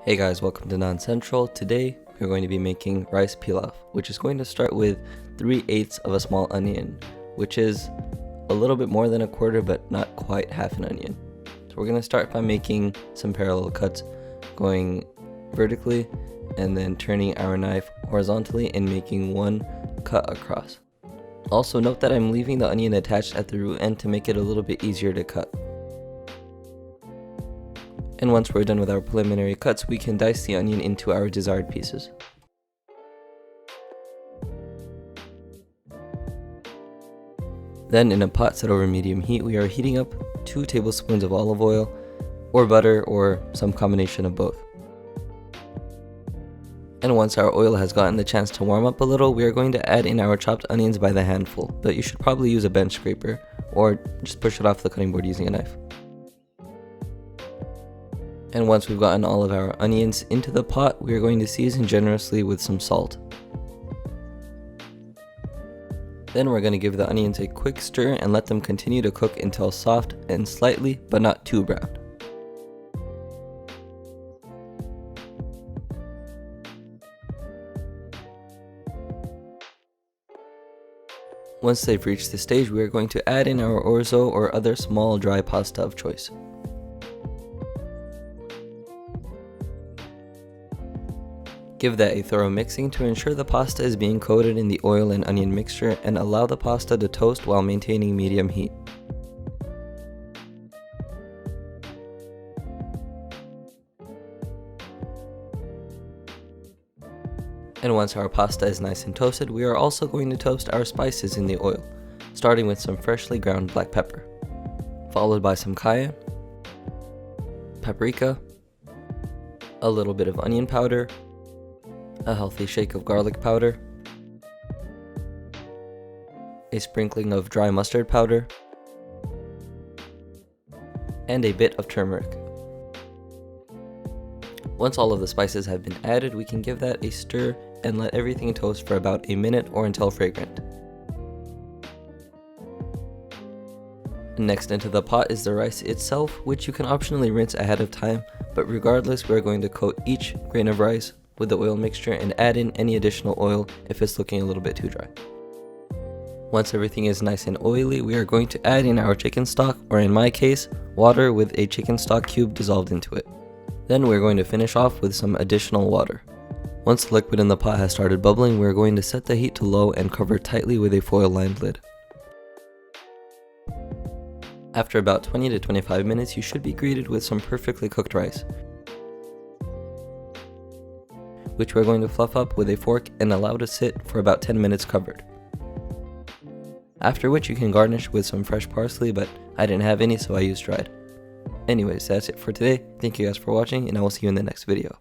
Hey guys, welcome to Naan Central. Today we're going to be making rice pilaf, which is going to start with 3/8 of a small onion, which is a little bit more than a quarter but not quite half an onion. So we're going to start by making some parallel cuts, going vertically and then turning our knife horizontally and making one cut across. Also note that I'm leaving the onion attached at the root end to make it a little bit easier to cut. And once we're done with our preliminary cuts, we can dice the onion into our desired pieces. Then in a pot set over medium heat, we are heating up 2 tablespoons of olive oil or butter or some combination of both. And once our oil has gotten the chance to warm up a little, we are going to add in our chopped onions by the handful, but you should probably use a bench scraper or just push it off the cutting board using a knife. And once we've gotten all of our onions into the pot, we are going to season generously with some salt. Then we're going to give the onions a quick stir and let them continue to cook until soft and slightly, but not too brown. Once they've reached this stage, we are going to add in our orzo or other small dry pasta of choice. Give that a thorough mixing to ensure the pasta is being coated in the oil and onion mixture, and allow the pasta to toast while maintaining medium heat. And once our pasta is nice and toasted, we are also going to toast our spices in the oil, starting with some freshly ground black pepper, followed by some cayenne, paprika, a little bit of onion powder, a healthy shake of garlic powder, a sprinkling of dry mustard powder, and a bit of turmeric. Once all of the spices have been added, we can give that a stir and let everything toast for about a minute or until fragrant. Next into the pot is the rice itself, which you can optionally rinse ahead of time, but regardless, we are going to coat each grain of rice with the oil mixture and add in any additional oil if it's looking a little bit too dry. Once everything is nice and oily, we are going to add in our chicken stock, or in my case, water with a chicken stock cube dissolved into it. Then we're going to finish off with some additional water. Once the liquid in the pot has started bubbling, we're going to set the heat to low and cover tightly with a foil-lined lid. After about 20 to 25 minutes, you should be greeted with some perfectly cooked rice, which we're going to fluff up with a fork and allow to sit for about 10 minutes covered. After which you can garnish with some fresh parsley, but I didn't have any, so I used dried. Anyways, that's it for today. Thank you guys for watching, and I will see you in the next video.